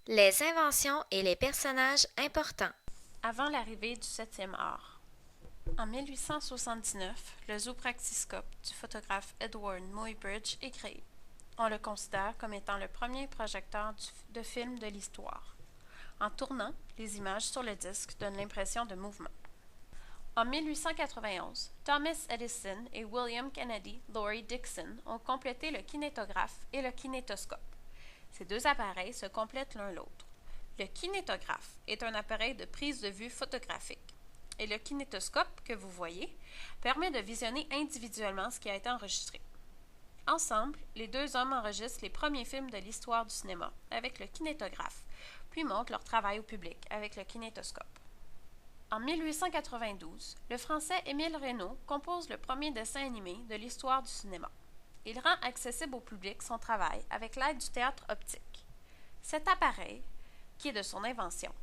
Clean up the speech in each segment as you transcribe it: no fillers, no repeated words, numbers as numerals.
Les inventions et les personnages importants. Avant l'arrivée du 7e art. En 1879, le zoopraxiscope du photographe Edward Muybridge est créé. On le considère comme étant le premier projecteur de film de l'histoire. En tournant, les images sur le disque donnent l'impression de mouvement. En 1891, Thomas Edison et William Kennedy Laurie Dixon ont complété le kinétographe et le kinétoscope. Ces deux appareils se complètent l'un l'autre. Le kinétographe est un appareil de prise de vue photographique et le kinétoscope, que vous voyez, permet de visionner individuellement ce qui a été enregistré. Ensemble, les deux hommes enregistrent les premiers films de l'histoire du cinéma avec le kinétographe, puis montrent leur travail au public avec le kinétoscope. En 1892, le Français Émile Reynaud compose le premier dessin animé de l'histoire du cinéma. Il rend accessible au public son travail avec l'aide du théâtre optique. Cet appareil, qui est de son invention,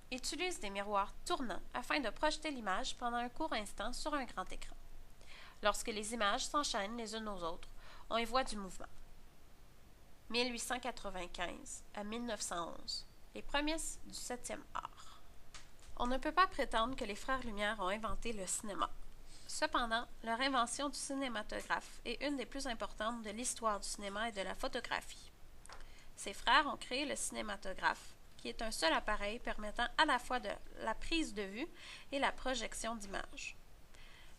utilise des miroirs tournants afin de projeter l'image pendant un court instant sur un grand écran. Lorsque les images s'enchaînent les unes aux autres, on y voit du mouvement. 1895 à 1911, les prémices du 7e art. On ne peut pas prétendre que les frères Lumière ont inventé le cinéma. Cependant, leur invention du cinématographe est une des plus importantes de l'histoire du cinéma et de la photographie. Ces frères ont créé le cinématographe, qui est un seul appareil permettant à la fois de la prise de vue et la projection d'images.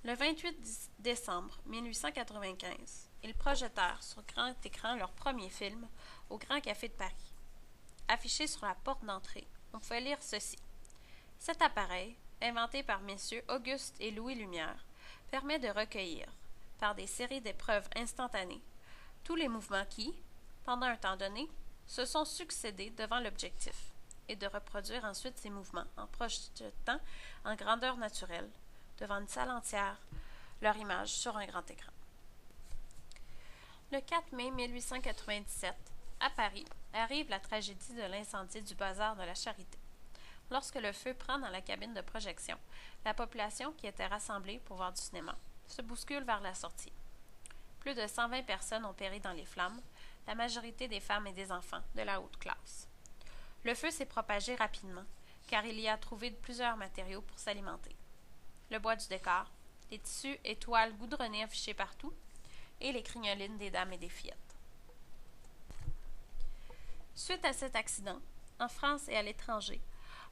Le 28 décembre 1895, ils projetèrent sur grand écran leur premier film au Grand Café de Paris. Affiché sur la porte d'entrée, on pouvait lire ceci. Cet appareil, inventé par messieurs Auguste et Louis Lumière, permet de recueillir, par des séries d'épreuves instantanées, tous les mouvements qui, pendant un temps donné, se sont succédés devant l'objectif, et de reproduire ensuite ces mouvements en projetant en grandeur naturelle, devant une salle entière, leur image sur un grand écran. Le 4 mai 1897, à Paris, arrive la tragédie de l'incendie du bazar de la Charité. Lorsque le feu prend dans la cabine de projection, la population qui était rassemblée pour voir du cinéma se bouscule vers la sortie. Plus de 120 personnes ont péri dans les flammes, la majorité des femmes et des enfants de la haute classe. Le feu s'est propagé rapidement, car il y a trouvé plusieurs matériaux pour s'alimenter. Le bois du décor, les tissus et toiles goudronnées affichés partout, et les crignolines des dames et des fillettes. Suite à cet accident, en France et à l'étranger,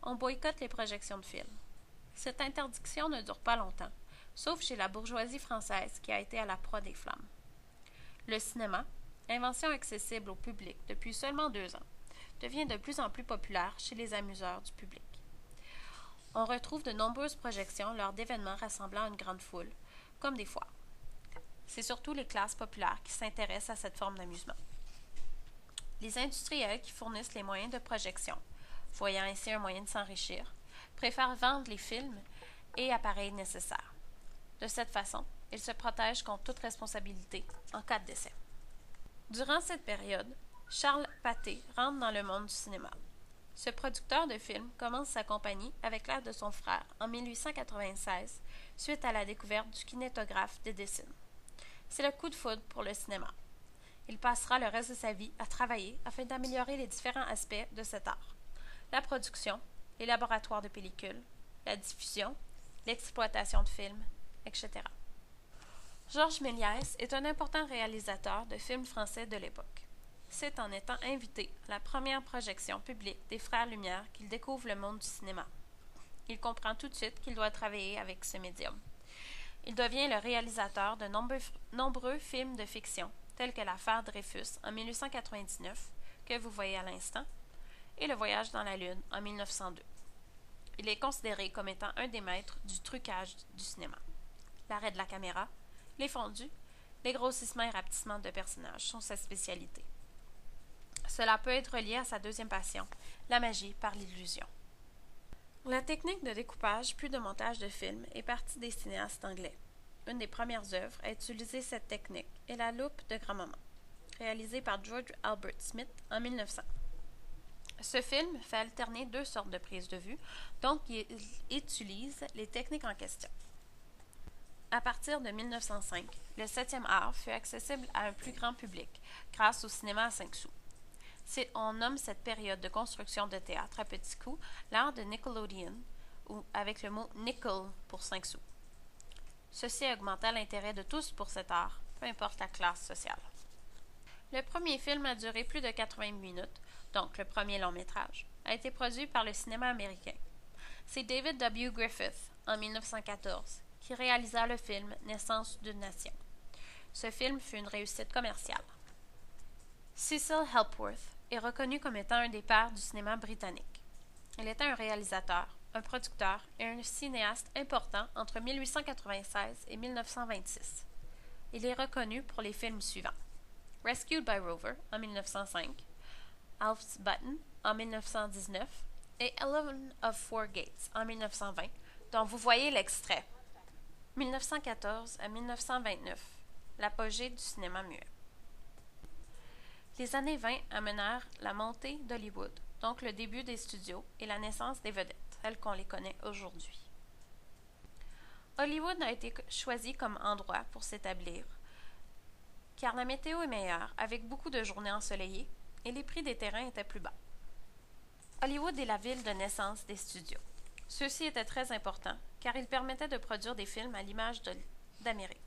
on boycotte les projections de films. Cette interdiction ne dure pas longtemps, sauf chez la bourgeoisie française qui a été à la proie des flammes. Le cinéma, invention accessible au public depuis seulement 2 ans, devient de plus en plus populaire chez les amuseurs du public. On retrouve de nombreuses projections lors d'événements rassemblant une grande foule, comme des foires. C'est surtout les classes populaires qui s'intéressent à cette forme d'amusement. Les industriels qui fournissent les moyens de projection, voyant ainsi un moyen de s'enrichir, préfèrent vendre les films et appareils nécessaires. De cette façon, ils se protègent contre toute responsabilité en cas de décès. Durant cette période, Charles Pathé rentre dans le monde du cinéma. Ce producteur de films commence sa compagnie avec l'aide de son frère en 1896, suite à la découverte du kinétographe d'Edison. C'est le coup de foudre pour le cinéma. Il passera le reste de sa vie à travailler afin d'améliorer les différents aspects de cet art. La production, les laboratoires de pellicules, la diffusion, l'exploitation de films, etc. Georges Méliès est un important réalisateur de films français de l'époque. C'est en étant invité à la première projection publique des Frères Lumière qu'il découvre le monde du cinéma. Il comprend tout de suite qu'il doit travailler avec ce médium. Il devient le réalisateur de nombreux films de fiction, tels que L'affaire Dreyfus en 1899, que vous voyez à l'instant, et Le voyage dans la Lune en 1902. Il est considéré comme étant un des maîtres du trucage du cinéma. L'arrêt de la caméra, les fondus, les grossissements et rapetissements de personnages sont sa spécialité. Cela peut être lié à sa deuxième passion, la magie par l'illusion. La technique de découpage puis de montage de films est partie des cinéastes anglais. Une des premières œuvres à utiliser cette technique est La loupe de grand-maman, réalisée par George Albert Smith en 1900. Ce film fait alterner 2 sortes de prises de vue, donc il utilise les techniques en question. À partir de 1905, le 7e art fut accessible à un plus grand public grâce au cinéma à 5 sous. On nomme cette période de construction de théâtre à petits coups l'art de Nickelodeon, ou avec le mot nickel pour 5 sous. Ceci augmenta l'intérêt de tous pour cet art, peu importe la classe sociale. Le premier film a duré plus de 80 minutes, donc le premier long métrage, a été produit par le cinéma américain. C'est David W. Griffith, en 1914, qui réalisa le film Naissance d'une nation. Ce film fut une réussite commerciale. Cecil Hepworth est reconnu comme étant un des pères du cinéma britannique. Il était un réalisateur, un producteur et un cinéaste important entre 1896 et 1926. Il est reconnu pour les films suivants: Rescued by Rover en 1905, Alf's Button en 1919 et Eleven of Four Gates en 1920, dont vous voyez l'extrait. 1914 à 1929, l'apogée du cinéma muet. Les années 20 amenèrent la montée d'Hollywood, donc le début des studios et la naissance des vedettes, telles qu'on les connaît aujourd'hui. Hollywood a été choisi comme endroit pour s'établir, car la météo est meilleure, avec beaucoup de journées ensoleillées, et les prix des terrains étaient plus bas. Hollywood est la ville de naissance des studios. Ceux-ci étaient très importants, car ils permettaient de produire des films à l'image d'Amérique.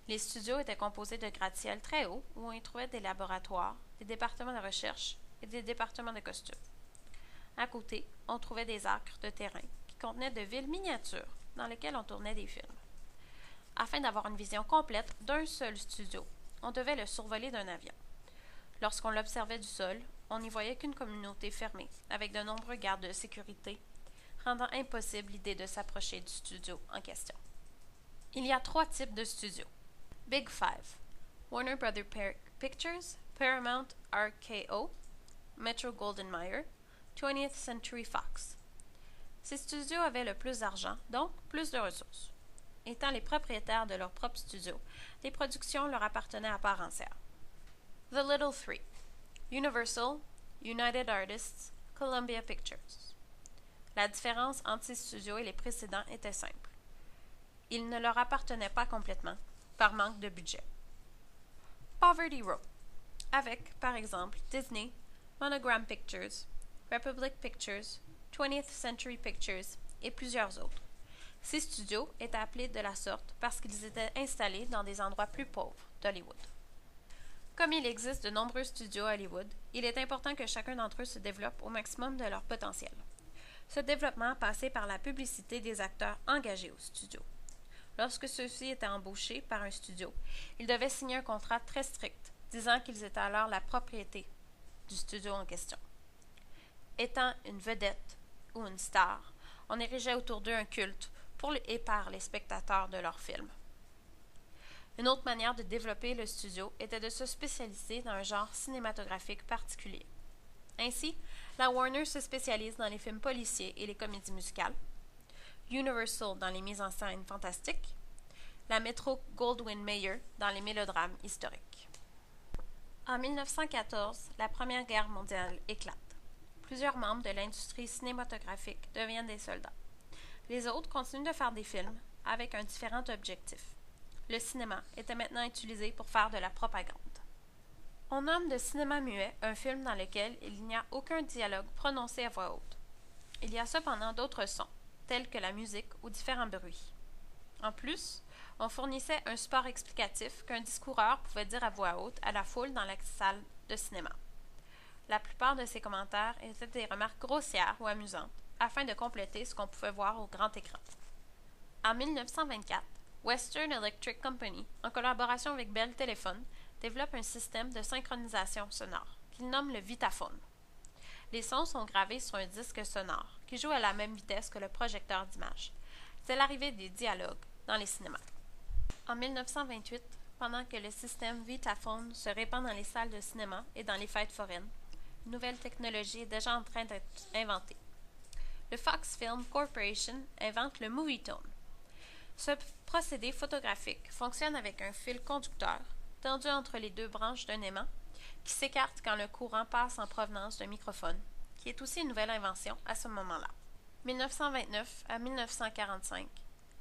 Les studios étaient composés de gratte-ciel très hauts, où on y trouvait des laboratoires, des départements de recherche et des départements de costumes. À côté, on trouvait des acres de terrain qui contenaient de villes miniatures dans lesquelles on tournait des films. Afin d'avoir une vision complète d'un seul studio, on devait le survoler d'un avion. Lorsqu'on l'observait du sol, on n'y voyait qu'une communauté fermée, avec de nombreux gardes de sécurité, rendant impossible l'idée de s'approcher du studio en question. Il y a 3 types de studios. Big Five: Warner Brothers Pictures, Paramount RKO, Metro-Goldwyn-Mayer, 20th Century Fox. Ces studios avaient le plus d'argent, donc plus de ressources. Étant les propriétaires de leur propre studio, les productions leur appartenaient à part entière. The Little Three: Universal, United Artists, Columbia Pictures. La différence entre ces studios et les précédents était simple. Ils ne leur appartenaient pas complètement, par manque de budget. Poverty Row, avec, par exemple, Disney, Monogram Pictures, Republic Pictures, 20th Century Pictures et plusieurs autres. Ces studios étaient appelés de la sorte parce qu'ils étaient installés dans des endroits plus pauvres d'Hollywood. Comme il existe de nombreux studios à Hollywood, il est important que chacun d'entre eux se développe au maximum de leur potentiel. Ce développement passait par la publicité des acteurs engagés au studio. Lorsque ceux-ci étaient embauchés par un studio, ils devaient signer un contrat très strict, disant qu'ils étaient alors la propriété du studio en question. Étant une vedette ou une star, on érigeait autour d'eux un culte pour et par les spectateurs de leurs films. Une autre manière de développer le studio était de se spécialiser dans un genre cinématographique particulier. Ainsi, la Warner se spécialise dans les films policiers et les comédies musicales, Universal dans les mises en scène fantastiques, la Metro-Goldwyn-Mayer dans les mélodrames historiques. En 1914, la Première Guerre mondiale éclate. Plusieurs membres de l'industrie cinématographique deviennent des soldats. Les autres continuent de faire des films avec un différent objectif. Le cinéma était maintenant utilisé pour faire de la propagande. On nomme de cinéma muet un film dans lequel il n'y a aucun dialogue prononcé à voix haute. Il y a cependant d'autres sons, tels que la musique ou différents bruits. En plus, on fournissait un support explicatif qu'un discoureur pouvait dire à voix haute à la foule dans la salle de cinéma. La plupart de ces commentaires étaient des remarques grossières ou amusantes, afin de compléter ce qu'on pouvait voir au grand écran. En 1924, Western Electric Company, en collaboration avec Bell Telephone, développe un système de synchronisation sonore, qu'il nomme le Vitaphone. Les sons sont gravés sur un disque sonore, qui joue à la même vitesse que le projecteur d'image. C'est l'arrivée des dialogues dans les cinémas. En 1928, pendant que le système Vitaphone se répand dans les salles de cinéma et dans les fêtes foraines, une nouvelle technologie est déjà en train d'être inventée. Le Fox Film Corporation invente le Movietone. Ce procédé photographique fonctionne avec un fil conducteur tendu entre les deux branches d'un aimant qui s'écarte quand le courant passe en provenance d'un microphone, qui est aussi une nouvelle invention à ce moment-là. 1929 à 1945,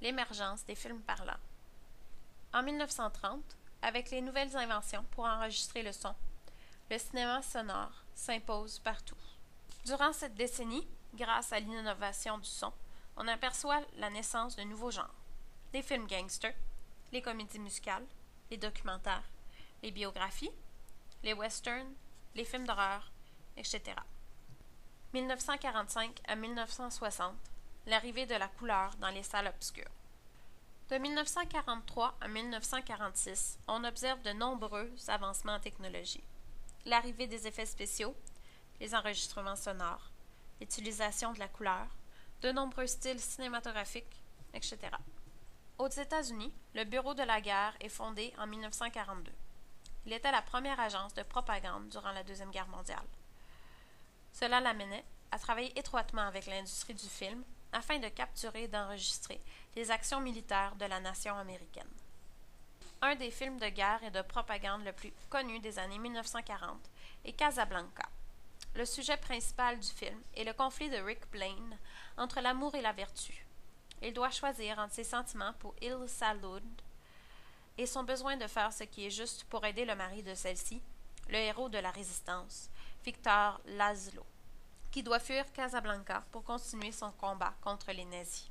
l'émergence des films parlants. En 1930, avec les nouvelles inventions pour enregistrer le son, le cinéma sonore s'impose partout. Durant cette décennie, grâce à l'innovation du son, on aperçoit la naissance de nouveaux genres. Les films gangsters, les comédies musicales, les documentaires, les biographies, les westerns, les films d'horreur, etc. 1945 à 1960, l'arrivée de la couleur dans les salles obscures. De 1943 à 1946, on observe de nombreux avancements en technologie. L'arrivée des effets spéciaux, les enregistrements sonores, l'utilisation de la couleur, de nombreux styles cinématographiques, etc. Aux États-Unis, le Bureau de la guerre est fondé en 1942. Il était la première agence de propagande durant la Deuxième Guerre mondiale. Cela l'amenait à travailler étroitement avec l'industrie du film afin de capturer et d'enregistrer les actions militaires de la nation américaine. Un des films de guerre et de propagande le plus connu des années 1940 est Casablanca. Le sujet principal du film est le conflit de Rick Blaine entre l'amour et la vertu. Il doit choisir entre ses sentiments pour Il Salud et son besoin de faire ce qui est juste pour aider le mari de celle-ci, le héros de la résistance, Victor Laszlo, qui doit fuir Casablanca pour continuer son combat contre les nazis.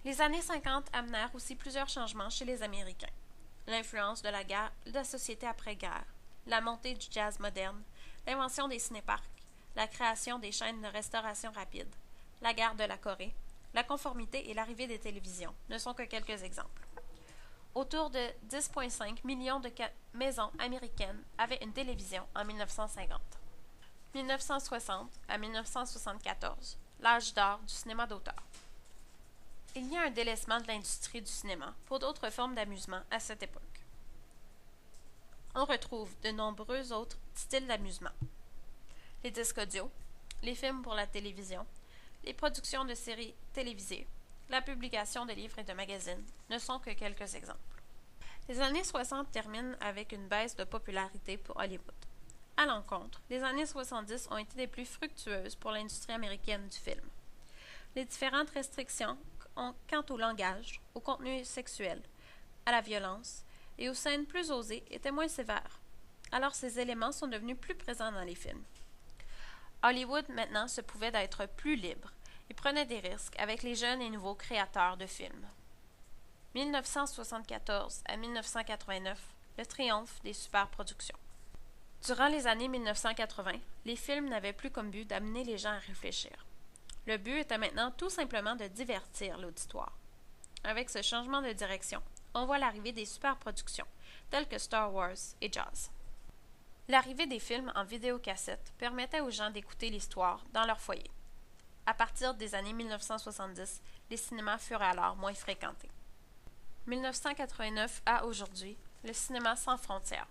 Les années 50 amenèrent aussi plusieurs changements chez les Américains. L'influence de la société après-guerre, la montée du jazz moderne, l'invention des cinéparcs, la création des chaînes de restauration rapide, la guerre de la Corée, la conformité et l'arrivée des télévisions ne sont que quelques exemples. Autour de 10,5 millions de maisons américaines avaient une télévision en 1950. 1960 à 1974, l'âge d'or du cinéma d'auteur. Il y a un délaissement de l'industrie du cinéma pour d'autres formes d'amusement à cette époque. On retrouve de nombreux autres styles d'amusement. Les disques audio, les films pour la télévision, les productions de séries télévisées, la publication de livres et de magazines ne sont que quelques exemples. Les années 60 terminent avec une baisse de popularité pour Hollywood. À l'encontre, les années 70 ont été les plus fructueuses pour l'industrie américaine du film. Les différentes restrictions quant au langage, au contenu sexuel, à la violence et aux scènes plus osées étaient moins sévères. Alors ces éléments sont devenus plus présents dans les films. Hollywood maintenant se pouvait d'être plus libre et prenait des risques avec les jeunes et nouveaux créateurs de films. 1974 à 1989, le triomphe des superproductions. Durant les années 1980, les films n'avaient plus comme but d'amener les gens à réfléchir. Le but était maintenant tout simplement de divertir l'auditoire. Avec ce changement de direction, on voit l'arrivée des superproductions, telles que Star Wars et Jaws. L'arrivée des films en vidéocassette permettait aux gens d'écouter l'histoire dans leur foyer. À partir des années 1970, les cinémas furent alors moins fréquentés. 1989 à aujourd'hui, le cinéma sans frontières.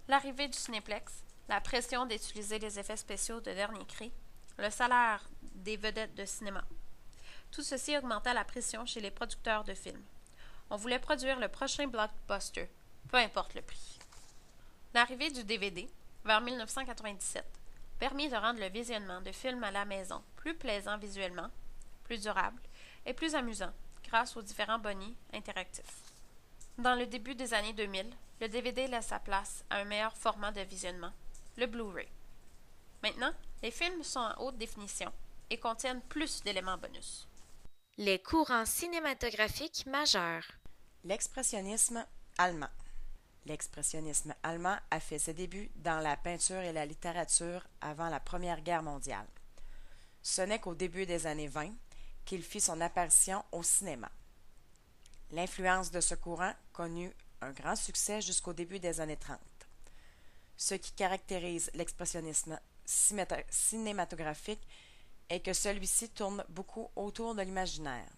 L'arrivée du cinéplex, la pression d'utiliser les effets spéciaux de dernier cri, le salaire des vedettes de cinéma. Tout ceci augmenta la pression chez les producteurs de films. On voulait produire le prochain blockbuster, peu importe le prix. L'arrivée du DVD, vers 1997, permit de rendre le visionnement de films à la maison plus plaisant visuellement, plus durable et plus amusant grâce aux différents bonnies interactifs. Dans le début des années 2000, le DVD laissa place à un meilleur format de visionnement, le Blu-ray. Maintenant, les films sont en haute définition et contiennent plus d'éléments bonus. Les courants cinématographiques majeurs. L'expressionnisme allemand. L'expressionnisme allemand a fait ses débuts dans la peinture et la littérature avant la Première Guerre mondiale. Ce n'est qu'au début des années 20 qu'il fit son apparition au cinéma. L'influence de ce courant connut un grand succès jusqu'au début des années 30. Ce qui caractérise l'expressionnisme cinématographique est que celui-ci tourne beaucoup autour de l'imaginaire.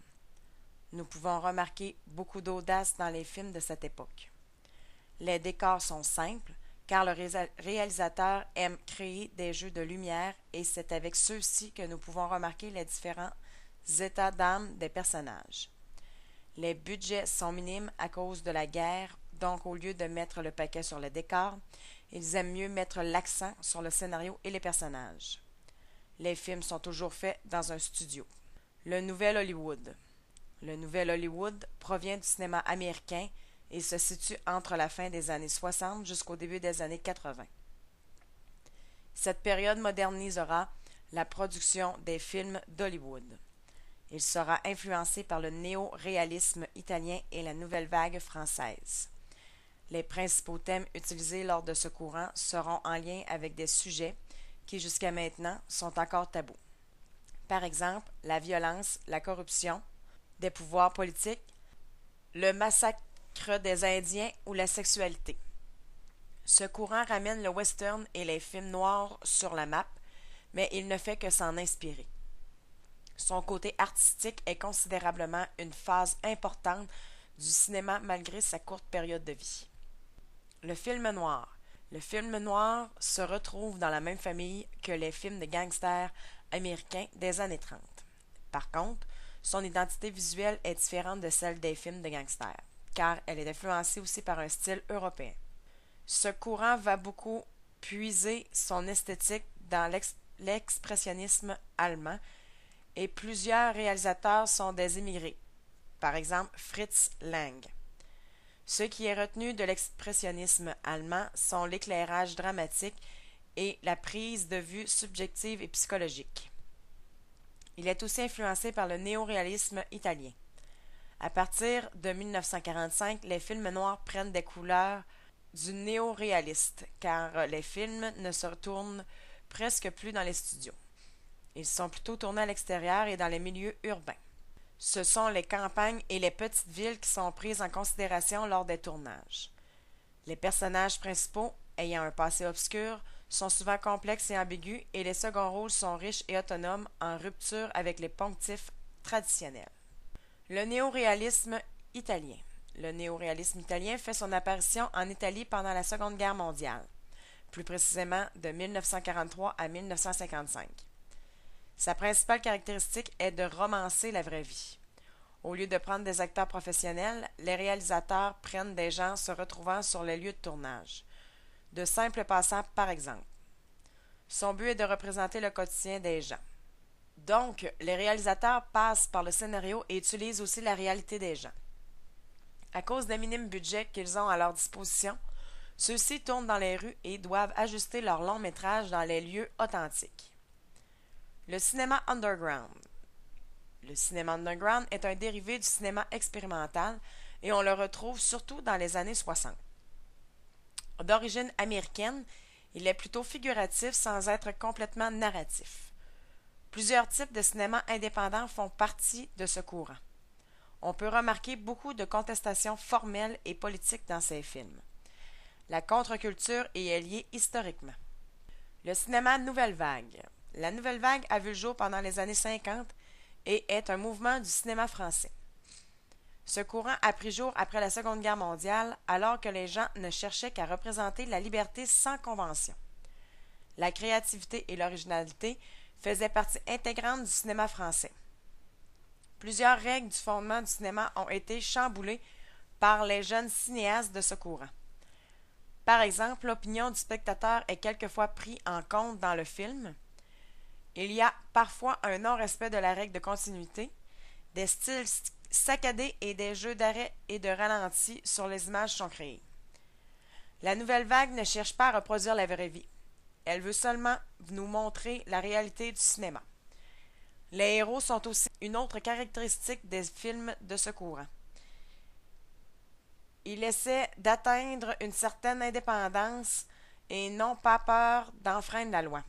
Nous pouvons remarquer beaucoup d'audace dans les films de cette époque. Les décors sont simples, car le réalisateur aime créer des jeux de lumière et c'est avec ceux-ci que nous pouvons remarquer les différents états d'âme des personnages. Les budgets sont minimes à cause de la guerre, donc au lieu de mettre le paquet sur le décor, ils aiment mieux mettre l'accent sur le scénario et les personnages. Les films sont toujours faits dans un studio. Le Nouvel Hollywood. Le Nouvel Hollywood provient du cinéma américain et se situe entre la fin des années 60 jusqu'au début des années 80. Cette période modernisera la production des films d'Hollywood. Il sera influencé par le néo-réalisme italien et la nouvelle vague française. Les principaux thèmes utilisés lors de ce courant seront en lien avec des sujets qui jusqu'à maintenant sont encore tabous. Par exemple, la violence, la corruption, des pouvoirs politiques, le massacre des Indiens ou la sexualité. Ce courant ramène le western et les films noirs sur la map, mais il ne fait que s'en inspirer. Son côté artistique est considérablement une phase importante du cinéma malgré sa courte période de vie. Le film noir. Le film noir se retrouve dans la même famille que les films de gangsters américains des années 30. Par contre, son identité visuelle est différente de celle des films de gangsters, car elle est influencée aussi par un style européen. Ce courant va beaucoup puiser son esthétique dans l'expressionnisme allemand et plusieurs réalisateurs sont des immigrés, par exemple Fritz Lang. Ce qui est retenu de l'expressionnisme allemand sont l'éclairage dramatique et la prise de vue subjective et psychologique. Il est aussi influencé par le néoréalisme italien. À partir de 1945, les films noirs prennent des couleurs du néoréaliste, car les films ne se tournent presque plus dans les studios. Ils sont plutôt tournés à l'extérieur et dans les milieux urbains. Ce sont les campagnes et les petites villes qui sont prises en considération lors des tournages. Les personnages principaux, ayant un passé obscur, sont souvent complexes et ambigus et les seconds rôles sont riches et autonomes en rupture avec les poncifs traditionnels. Le néoréalisme italien. Le néoréalisme italien fait son apparition en Italie pendant la Seconde Guerre mondiale, plus précisément de 1943 à 1955. Sa principale caractéristique est de romancer la vraie vie. Au lieu de prendre des acteurs professionnels, les réalisateurs prennent des gens se retrouvant sur les lieux de tournage. De simples passants, par exemple. Son but est de représenter le quotidien des gens. Donc, les réalisateurs passent par le scénario et utilisent aussi la réalité des gens. À cause des minimes budgets qu'ils ont à leur disposition, ceux-ci tournent dans les rues et doivent ajuster leur long métrage dans les lieux authentiques. Le cinéma underground. Le cinéma underground est un dérivé du cinéma expérimental et on le retrouve surtout dans les années 60. D'origine américaine, il est plutôt figuratif sans être complètement narratif. Plusieurs types de cinéma indépendants font partie de ce courant. On peut remarquer beaucoup de contestations formelles et politiques dans ces films. La contre-culture y est liée historiquement. Le cinéma nouvelle vague. La nouvelle vague a vu le jour pendant les années 50 et est un mouvement du cinéma français. Ce courant a pris jour après la Seconde Guerre mondiale, alors que les gens ne cherchaient qu'à représenter la liberté sans convention. La créativité et l'originalité faisaient partie intégrante du cinéma français. Plusieurs règles du fondement du cinéma ont été chamboulées par les jeunes cinéastes de ce courant. Par exemple, l'opinion du spectateur est quelquefois prise en compte dans le film. Il y a parfois un non-respect de la règle de continuité, des styles saccadés et des jeux d'arrêt et de ralenti sur les images sont créés. La nouvelle vague ne cherche pas à reproduire la vraie vie. Elle veut seulement nous montrer la réalité du cinéma. Les héros sont aussi une autre caractéristique des films de ce courant. Ils essaient d'atteindre une certaine indépendance et n'ont pas peur d'enfreindre la loi.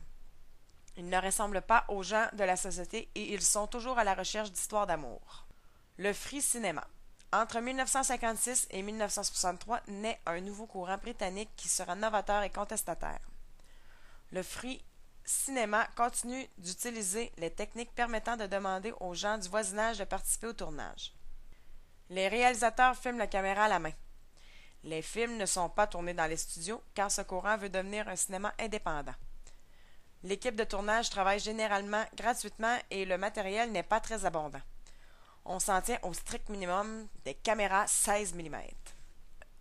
Ils ne ressemblent pas aux gens de la société et ils sont toujours à la recherche d'histoires d'amour. Le free cinéma. Entre 1956 et 1963 naît un nouveau courant britannique qui sera novateur et contestataire. Le free cinéma continue d'utiliser les techniques permettant de demander aux gens du voisinage de participer au tournage. Les réalisateurs filment la caméra à la main. Les films ne sont pas tournés dans les studios car ce courant veut devenir un cinéma indépendant. L'équipe de tournage travaille généralement gratuitement et le matériel n'est pas très abondant. On s'en tient au strict minimum des caméras 16 mm.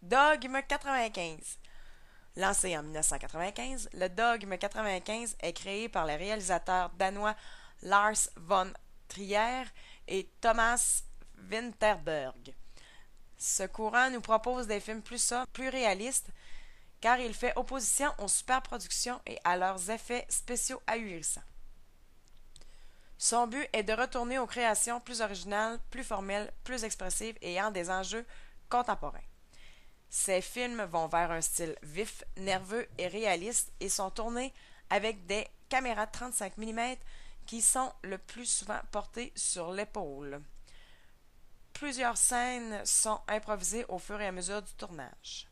Dogme 95. Lancé en 1995, le Dogme 95 est créé par les réalisateurs danois Lars von Trier et Thomas Vinterberg. Ce courant nous propose des films plus réalistes car il fait opposition aux superproductions et à leurs effets spéciaux ahurissants. Son but est de retourner aux créations plus originales, plus formelles, plus expressives et ayant des enjeux contemporains. Ces films vont vers un style vif, nerveux et réaliste et sont tournés avec des caméras 35 mm qui sont le plus souvent portées sur l'épaule. Plusieurs scènes sont improvisées au fur et à mesure du tournage.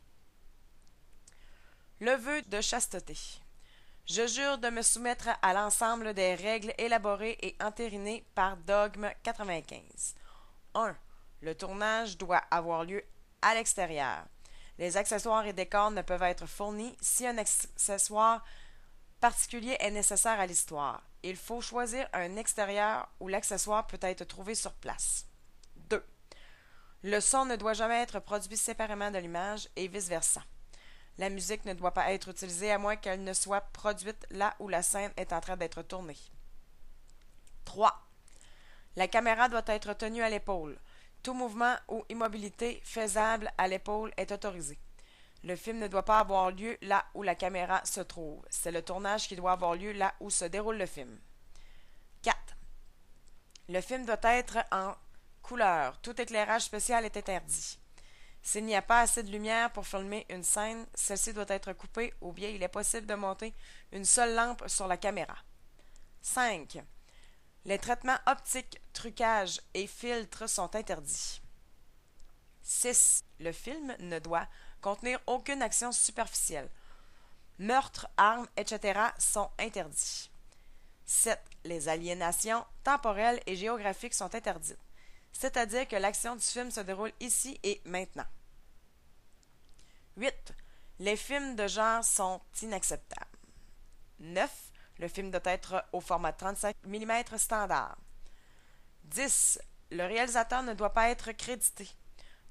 Le vœu de chasteté. Je jure de me soumettre à l'ensemble des règles élaborées et entérinées par Dogme 95. 1. Le tournage doit avoir lieu à l'extérieur. Les accessoires et décors ne peuvent être fournis si un accessoire particulier est nécessaire à l'histoire. Il faut choisir un extérieur où l'accessoire peut être trouvé sur place. 2. Le son ne doit jamais être produit séparément de l'image et vice-versa. La musique ne doit pas être utilisée à moins qu'elle ne soit produite là où la scène est en train d'être tournée. 3. La caméra doit être tenue à l'épaule. Tout mouvement ou immobilité faisable à l'épaule est autorisé. Le film ne doit pas avoir lieu là où la caméra se trouve. C'est le tournage qui doit avoir lieu là où se déroule le film. 4. Le film doit être en couleur. Tout éclairage spécial est interdit. S'il n'y a pas assez de lumière pour filmer une scène, celle-ci doit être coupée ou bien il est possible de monter une seule lampe sur la caméra. 5. Les traitements optiques, trucages et filtres sont interdits. 6. Le film ne doit contenir aucune action superficielle. Meurtres, armes, etc. sont interdits. 7. Les aliénations temporelles et géographiques sont interdites. C'est-à-dire que l'action du film se déroule ici et maintenant. 8. Les films de genre sont inacceptables. 9. Le film doit être au format 35 mm standard. 10. Le réalisateur ne doit pas être crédité.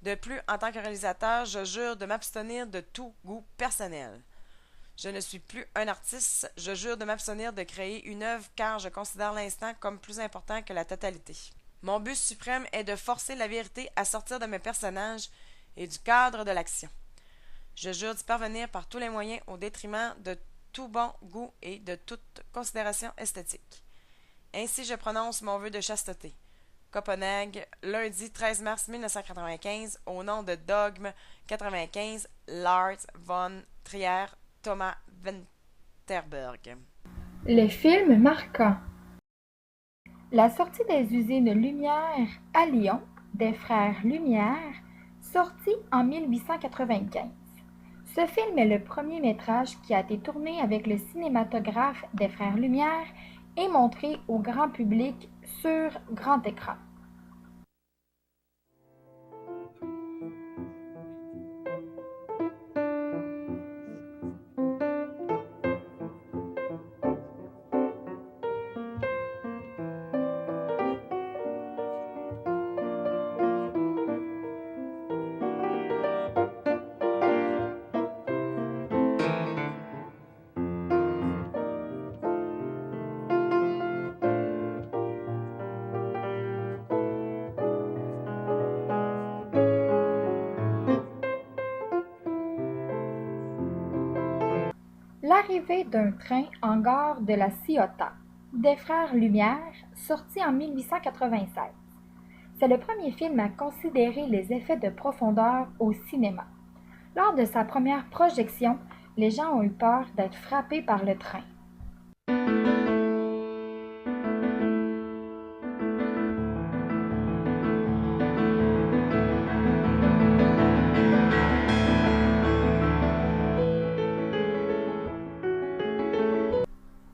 De plus, en tant que réalisateur, je jure de m'abstenir de tout goût personnel. Je ne suis plus un artiste, je jure de m'abstenir de créer une œuvre car je considère l'instant comme plus important que la totalité. Mon but suprême est de forcer la vérité à sortir de mes personnages et du cadre de l'action. Je jure d'y parvenir par tous les moyens au détriment de tout bon goût et de toute considération esthétique. Ainsi je prononce mon vœu de chasteté. Copenhague, lundi 13 mars 1995, au nom de Dogme 95, Lars von Trier, Thomas Vinterberg. Les films marquants. La sortie des usines Lumière à Lyon, des frères Lumière, sorti en 1895. Ce film est le premier métrage qui a été tourné avec le cinématographe des frères Lumière et montré au grand public sur grand écran. L'arrivée d'un train en gare de la Ciotat, des frères Lumière, sorti en 1896. C'est le premier film à considérer les effets de profondeur au cinéma. Lors de sa première projection, les gens ont eu peur d'être frappés par le train.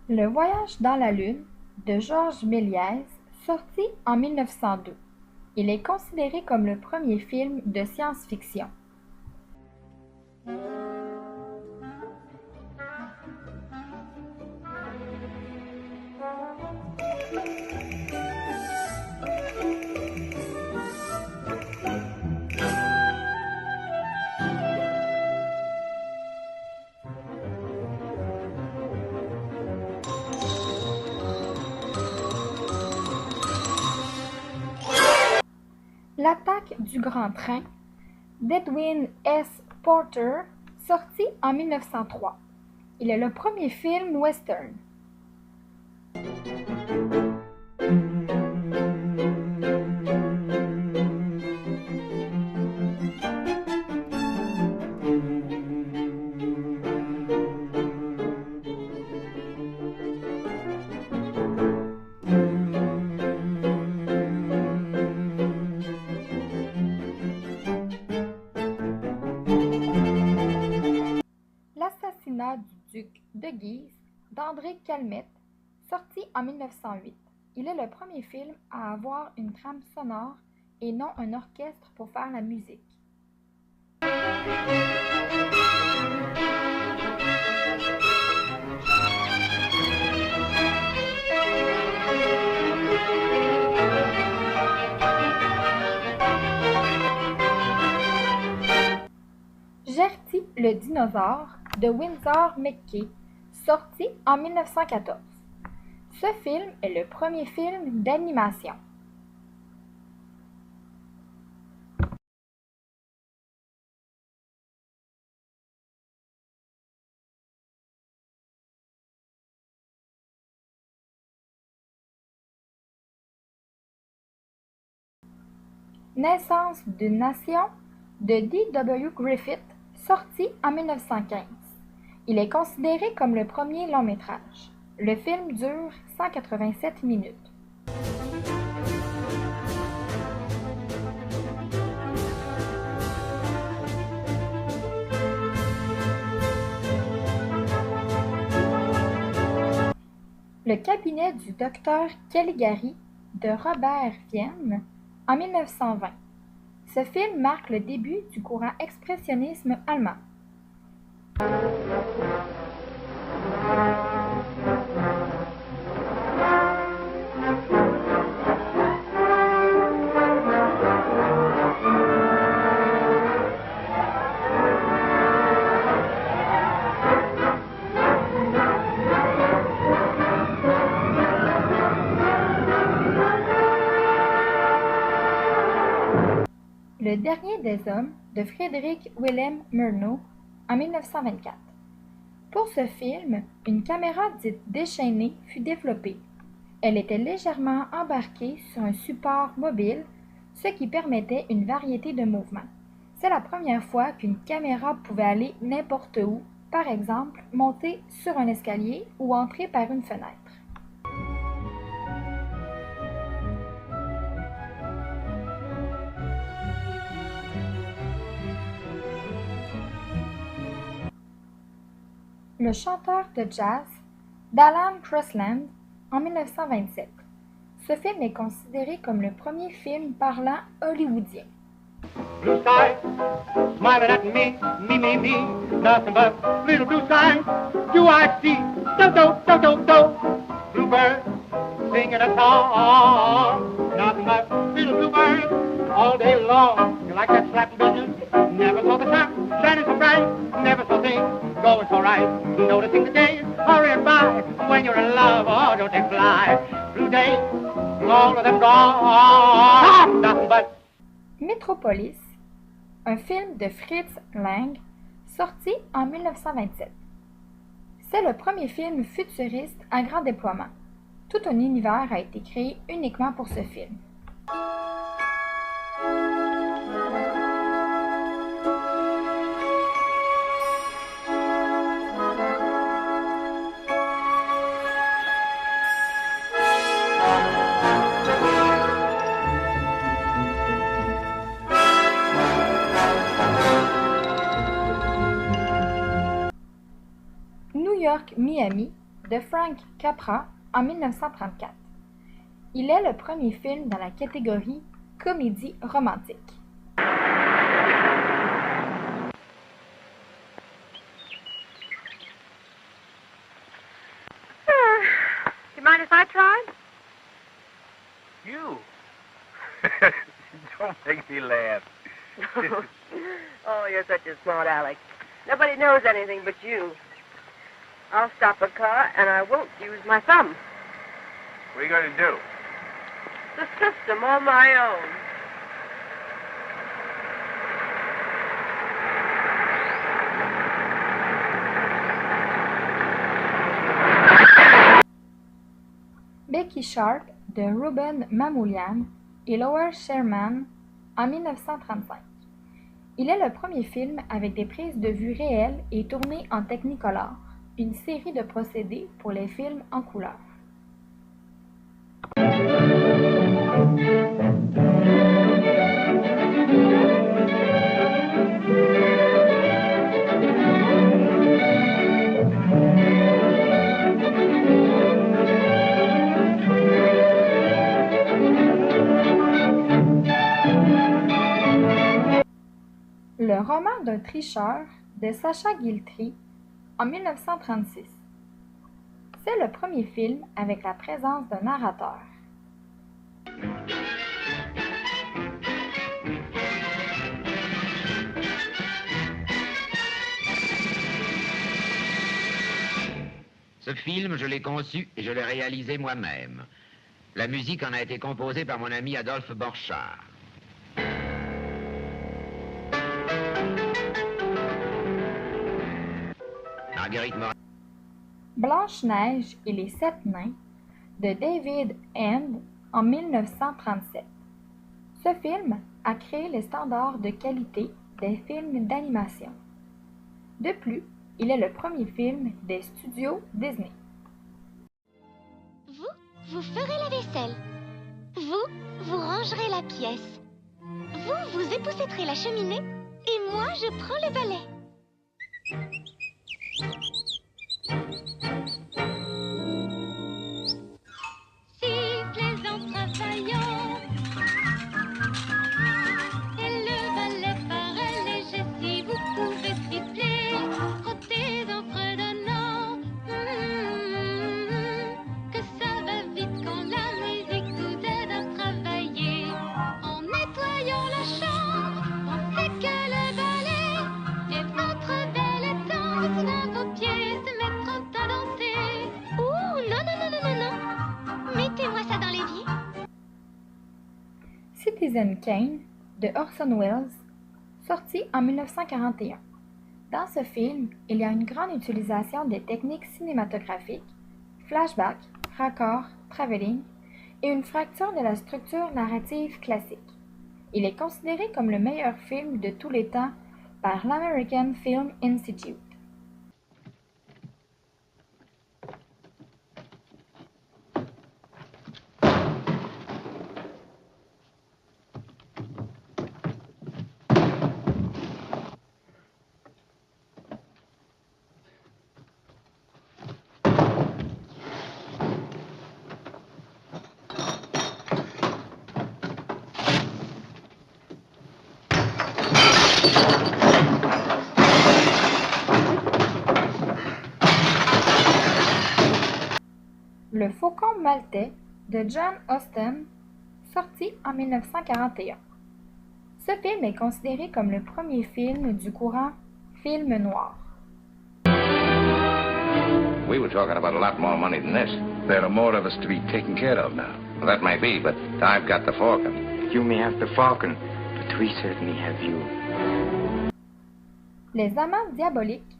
Le voyage dans la Lune de Georges Méliès, sorti en 1902. Il est considéré comme le premier film de science-fiction. L'attaque du grand train d'Edwin S. Porter, sorti en 1903. Il est le premier film western. L'assassinat du duc de Guise d'André Calmette, sorti en 1908. Il est le premier film à avoir une trame sonore et non un orchestre pour faire la musique. Gertie le dinosaure de Winsor McCay, sorti en 1914. Ce film est le premier film d'animation. Naissance d'une nation de D.W. Griffith, sorti en 1915. Il est considéré comme le premier long métrage. Le film dure 187 minutes. Le cabinet du docteur Caligari de Robert Wiene en 1920. Ce film marque le début du courant expressionnisme allemand. Le dernier des hommes de Frédéric Willem Murnau en 1924. Pour ce film, une caméra dite déchaînée fut développée. Elle était légèrement embarquée sur un support mobile, ce qui permettait une variété de mouvements. C'est la première fois qu'une caméra pouvait aller n'importe où, par exemple monter sur un escalier ou entrer par une fenêtre. Le chanteur de jazz d'Alan Crosland en 1927. Ce film est considéré comme le premier film parlant hollywoodien. Blue sky, smiling at me, nothing but little blue sky. Do I see? Do. Bluebird singing a song, nothing but little bluebird all day long. You like that slapping business? Never saw the sun shining so bright, never saw things going so right. Noticing the days hurrying by, when you're in love, oh, don't they fly? Blue days, all of them gone, nothing but. Metropolis, un film de Fritz Lang, sorti en 1927. C'est le premier film futuriste à grand déploiement. Tout un univers a été créé uniquement pour ce film. New York-Miami de Frank Capra en 1934. Il est le premier film dans la catégorie comédie romantique. Do you mind if I tried? You? Don't make me laugh. Oh, you're such a smart Alex. Nobody knows anything but you. I'll stop a car, and I won't use my thumb. What are you going to do? The system on my own. Lucky Sharp de Ruben Mamoulian et Lower Sherman en 1935. Il est le premier film avec des prises de vue réelles et tourné en Technicolor, une série de procédés pour les films en couleur. Le roman d'un tricheur de Sacha Guilty en 1936. C'est le premier film avec la présence d'un narrateur. Ce film, je l'ai conçu et je l'ai réalisé moi-même. La musique en a été composée par mon ami Adolphe Borchardt. Marguerite Morin. Blanche-Neige et les Sept Nains de David Hand en 1937. Ce film a créé les standards de qualité des films d'animation. De plus, il est le premier film des studios Disney. Vous ferez la vaisselle. Vous rangerez la pièce. Vous époussetterez la cheminée. Et moi, je prends le balai. Sifflez en travaillant. Et le balai paraît léger si vous pouvez siffler. Frottez en fredonnant. Que ça va vite quand la musique vous aide à travailler. En nettoyant la chambre, on sait que le balai est votre belle étang. Soudain vos pieds se mettront à danser. Ouh, non. Mettez-moi ça dans l'évier. Citizen Kane de Orson Welles, sorti en 1941. Dans ce film, il y a une grande utilisation des techniques cinématographiques, flashback, raccord, travelling et une fracture de la structure narrative classique. Il est considéré comme le meilleur film de tous les temps par l'American Film Institute. Le Faucon maltais de John Huston, sorti en 1941. Ce film est considéré comme le premier film du courant film noir. We were talking about a lot more money than this. There are more of us to be taken care of now. Well, that may be, but I've got the Falcon. You may have the Falcon, but we certainly have you. Les Amants diaboliques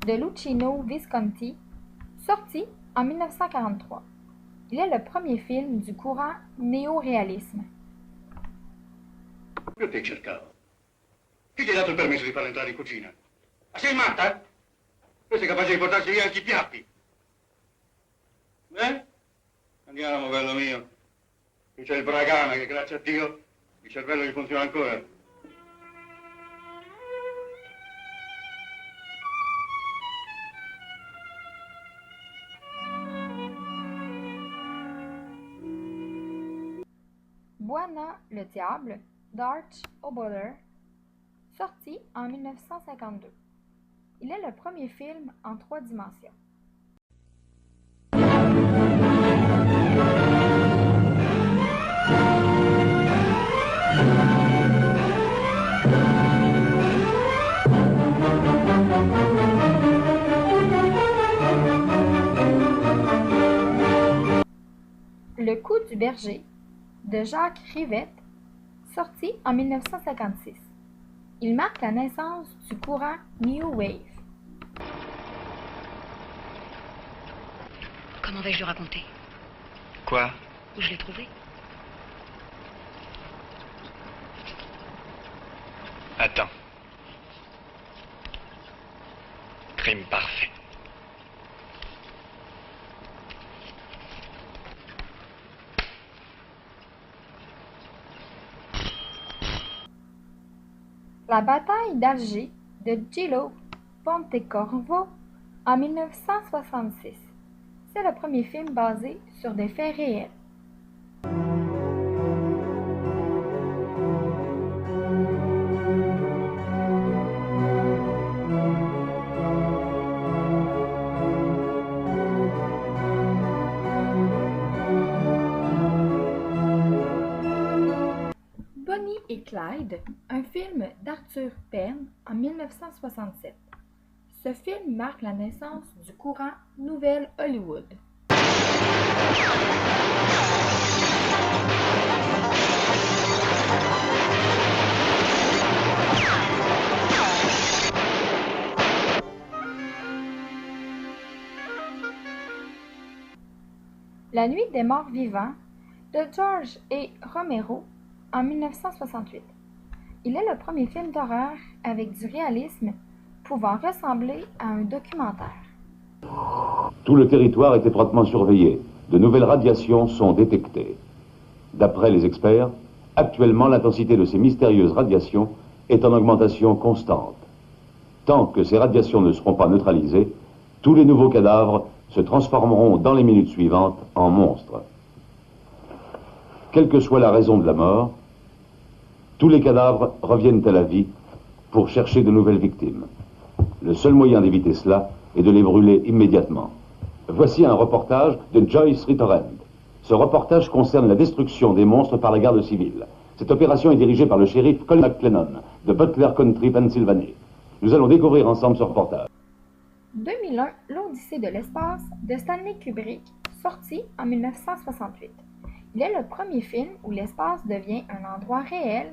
de Luchino Visconti, sorti en 1943. Il est le premier film du courant néo-réalisme. Io ti cercavo. Chi ti ha dato il permesso di farla entrare in cucina? Ma sei matta? Tu sei capace di portarsi via anche i piatti? Andiamo, bello mio. Qui c'è il Bragana che, grazie a Dio, il cervello gli funziona ancora. Buana le diable d'Arch Oboler, sorti en 1952. Il est le premier film en 3 dimensions. Le coup du berger de Jacques Rivette, sorti en 1956. Il marque la naissance du courant New Wave. Comment vais-je le raconter? Quoi? Où je l'ai trouvé? Attends. Crime parfait. La bataille d'Alger de Gillo Pontecorvo en 1966. C'est le premier film basé sur des faits réels. Bonnie et Clyde, un film d'Arthur Penn en 1967. Ce film marque la naissance du courant Nouvelle Hollywood. La Nuit des Morts Vivants de George A. Romero en 1968. Il est le premier film d'horreur avec du réalisme pouvant ressembler à un documentaire. Tout le territoire est étroitement surveillé. De nouvelles radiations sont détectées. D'après les experts, actuellement l'intensité de ces mystérieuses radiations est en augmentation constante. Tant que ces radiations ne seront pas neutralisées, tous les nouveaux cadavres se transformeront dans les minutes suivantes en monstres. Quelle que soit la raison de la mort, tous les cadavres reviennent à la vie pour chercher de nouvelles victimes. Le seul moyen d'éviter cela est de les brûler immédiatement. Voici un reportage de Joyce Ritterend. Ce reportage concerne la destruction des monstres par la garde civile. Cette opération est dirigée par le shérif Colin McLennan de Butler County, Pennsylvanie. Nous allons découvrir ensemble ce reportage. 2001, l'Odyssée de l'espace de Stanley Kubrick, sorti en 1968. Il est le premier film où l'espace devient un endroit réel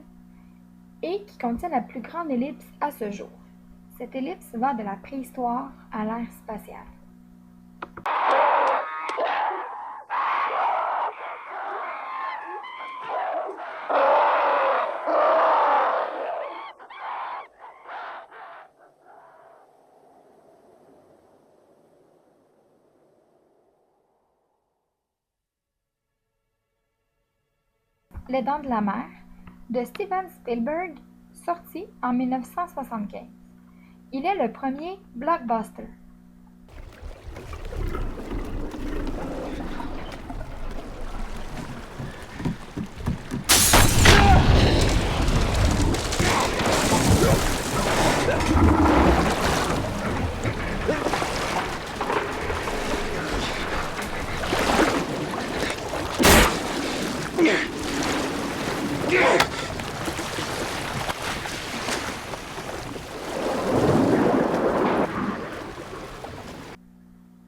et qui contient la plus grande ellipse à ce jour. Cette ellipse va de la préhistoire à l'ère spatiale. Les Dents de la Mer de Steven Spielberg, sorti en 1975. Il est le premier blockbuster.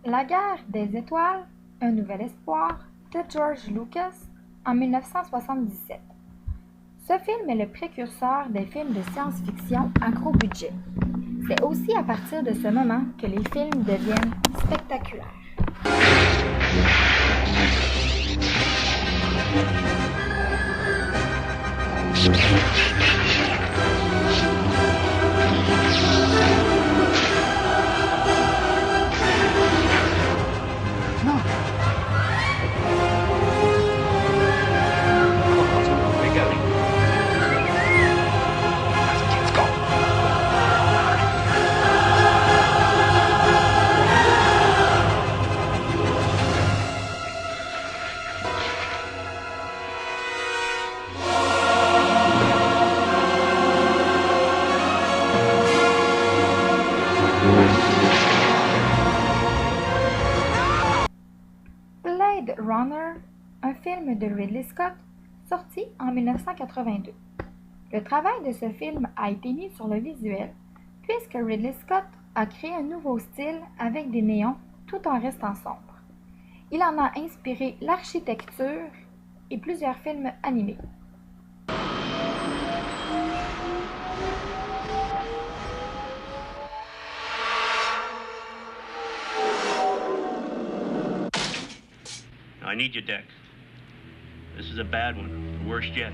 La guerre des étoiles, un nouvel espoir de George Lucas en 1977. Ce film est le précurseur des films de science-fiction à gros budget. C'est aussi à partir de ce moment que les films deviennent spectaculaires. Blade Runner, un film de Ridley Scott, sorti en 1982. Le travail de ce film a été mis sur le visuel, puisque Ridley Scott a créé un nouveau style avec des néons tout en restant sombre. Il en a inspiré l'architecture et plusieurs films animés. I need your deck. This is a bad one, the worst yet.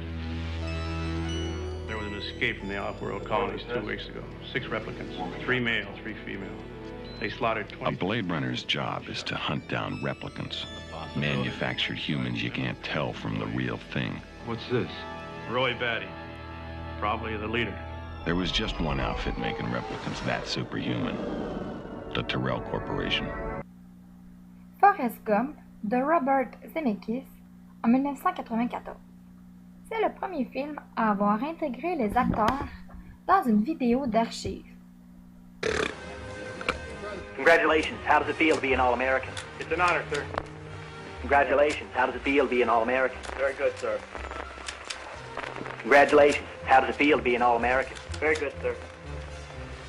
There was an escape from the off-world colonies 2 weeks ago. 6 replicants, 3 male, 3 female. They slaughtered 20... A Blade Runner's job is to hunt down replicants. Manufactured humans you can't tell from the real thing. What's this? Roy Batty. Probably the leader. There was just one outfit making replicants that superhuman. The Tyrell Corporation. Forrest Gump de Robert Zemeckis en 1994. C'est le premier film à avoir intégré les acteurs dans une vidéo d'archives. Congratulations. How does it feel to be an All-American? It's an honor, sir. Congratulations. How does it feel to be an All-American? Very good, sir. Congratulations. How does it feel to be an All-American? Very good, sir.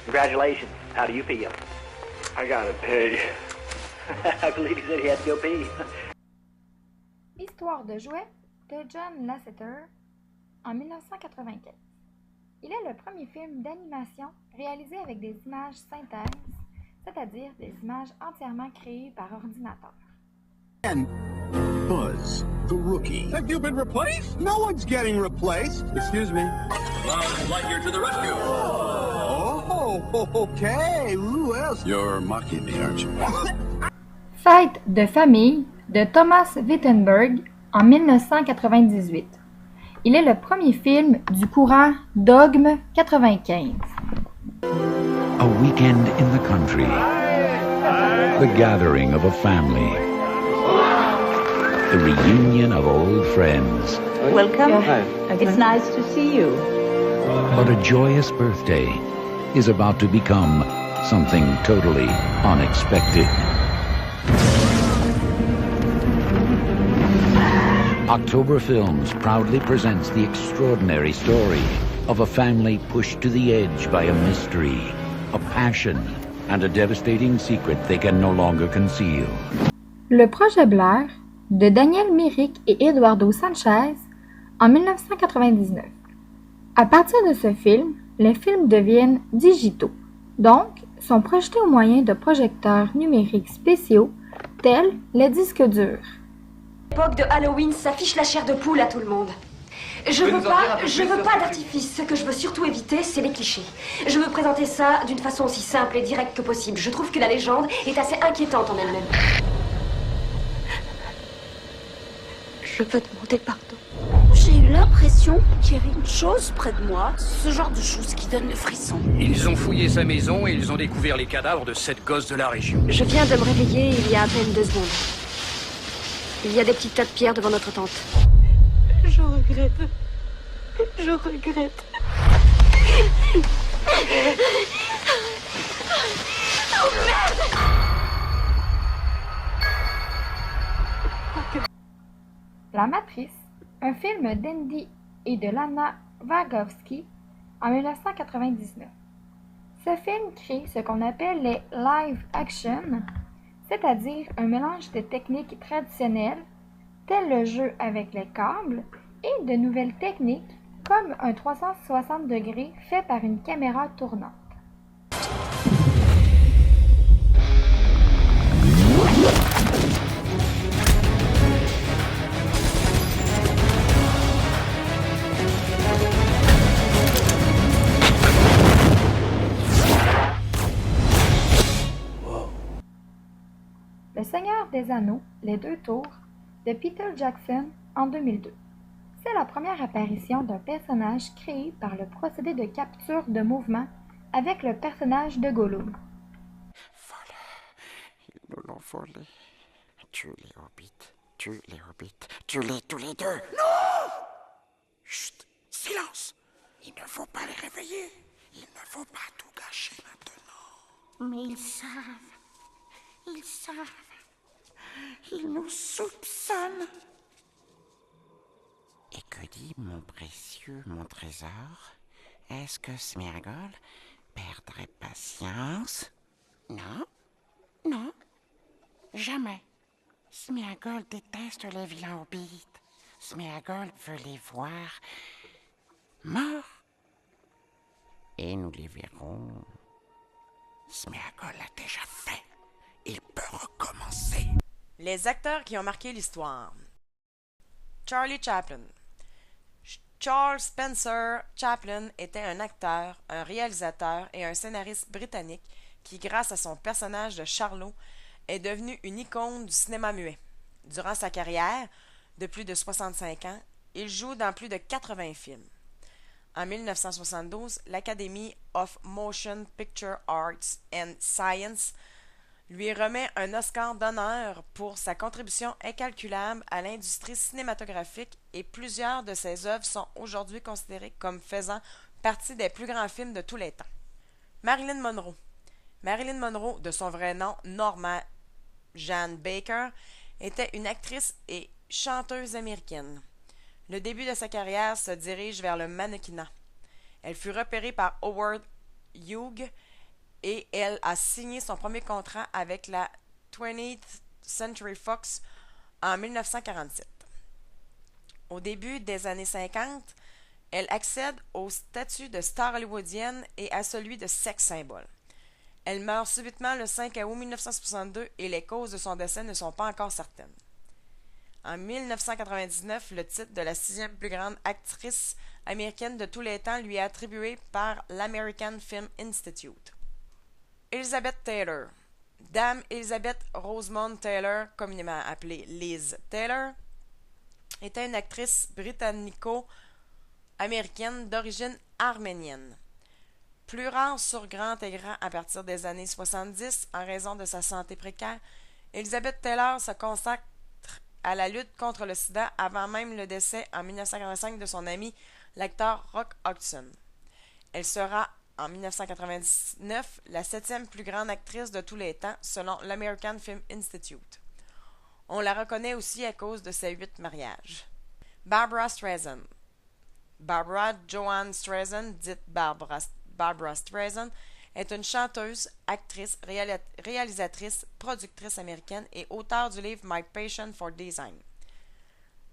Congratulations. How do you feel? I gotta pay. I believe he said he had to go pee. Histoire de jouets de John Lasseter en 1995. Il est le premier film d'animation réalisé avec des images synthèses, c'est-à-dire des images entièrement créées par ordinateur. And Buzz, the rookie. Have you been replaced? No one's getting replaced. Excuse me. Buzz Lightyear to the rescue. Oh, okay. Who else? You're mocking me, aren't you? Fête de famille de Thomas Vinterberg en 1998. Il est le premier film du courant Dogme 95. A weekend in the country. The gathering of a family. The reunion of old friends. Welcome. It's nice to see you. But a joyous birthday is about to become something totally unexpected. October Films proudly presents the extraordinary story of a family pushed to the edge by a mystery, a passion, and a devastating secret they can no longer conceal. Le projet Blair de Daniel Myrick et Eduardo Sanchez en 1999. À partir de ce film, les films deviennent digitaux, donc sont projetés au moyen de projecteurs numériques spéciaux tels les disques durs. L'époque de Halloween s'affiche la chair de poule à tout le monde. Je veux pas d'artifice. Ce que je veux surtout éviter, c'est les clichés. Je veux présenter ça d'une façon aussi simple et directe que possible. Je trouve que la légende est assez inquiétante en elle-même. Je veux demander pardon. J'ai eu l'impression qu'il y avait une chose près de moi, ce genre de chose qui donne le frisson. Ils ont fouillé sa maison et ils ont découvert les cadavres de 7 gosses de la région. Je viens de me réveiller il y a à peine 2 secondes. Il y a des petits tas de pierres devant notre tente. Je regrette. Je regrette. Oh merde! La Matrice, un film d'Andy et de Lana Wachowski en 1999. Ce film crée ce qu'on appelle les live action, c'est-à-dire un mélange de techniques traditionnelles, tel le jeu avec les câbles, et de nouvelles techniques, comme un 360 degrés fait par une caméra tournante. Le Seigneur des Anneaux, les 2 tours, de Peter Jackson en 2002. C'est la première apparition d'un personnage créé par le procédé de capture de mouvement avec le personnage de Gollum. Ils nous l'ont volé. Tue-les, Hobbit. Tue-les, Hobbit. Tue-les tous les deux. Non! Chut! Silence! Il ne faut pas les réveiller. Il ne faut pas tout gâcher maintenant. Mais ils savent. Ils savent. Ils nous soupçonnent. Et que dit mon précieux, mon trésor? Est-ce que Sméagol perdrait patience? Non, non, jamais. Sméagol déteste les vilains hobbits. Sméagol veut les voir morts. Et nous les verrons. Sméagol l'a déjà fait. Il peut recommencer. Les acteurs qui ont marqué l'histoire. Charlie Chaplin. Charles Spencer Chaplin était un acteur, un réalisateur et un scénariste britannique qui, grâce à son personnage de Charlot, est devenu une icône du cinéma muet. Durant sa carrière, de plus de 65 ans, il joue dans plus de 80 films. En 1972, l'Academy of Motion Picture Arts and Science lui remet un Oscar d'honneur pour sa contribution incalculable à l'industrie cinématographique et plusieurs de ses œuvres sont aujourd'hui considérées comme faisant partie des plus grands films de tous les temps. Marilyn Monroe. Marilyn Monroe, de son vrai nom Norma Jean Baker, était une actrice et chanteuse américaine. Le début de sa carrière se dirige vers le mannequinat. Elle fut repérée par Howard Hughes et elle a signé son premier contrat avec la 20th Century Fox en 1947. Au début des années 50, elle accède au statut de star hollywoodienne et à celui de sex symbole. Elle meurt subitement le 5 août 1962 et les causes de son décès ne sont pas encore certaines. En 1999, le titre de la 6e plus grande actrice américaine de tous les temps lui est attribué par l'American Film Institute. Elizabeth Taylor. Dame Elizabeth Rosamond Taylor, communément appelée Liz Taylor, était une actrice britannico-américaine d'origine arménienne. Plus rare sur grand écran à partir des années 70 en raison de sa santé précaire, Elizabeth Taylor se consacre à la lutte contre le sida avant même le décès en 1985 de son ami, l'acteur Rock Hudson. Elle sera, en 1999, la 7e plus grande actrice de tous les temps, selon l'American Film Institute. On la reconnaît aussi à cause de ses 8 mariages. Barbra Streisand. Barbra Joan Streisand, dite Barbra Streisand, est une chanteuse, actrice, réalisatrice, productrice américaine et auteure du livre My Passion for Design.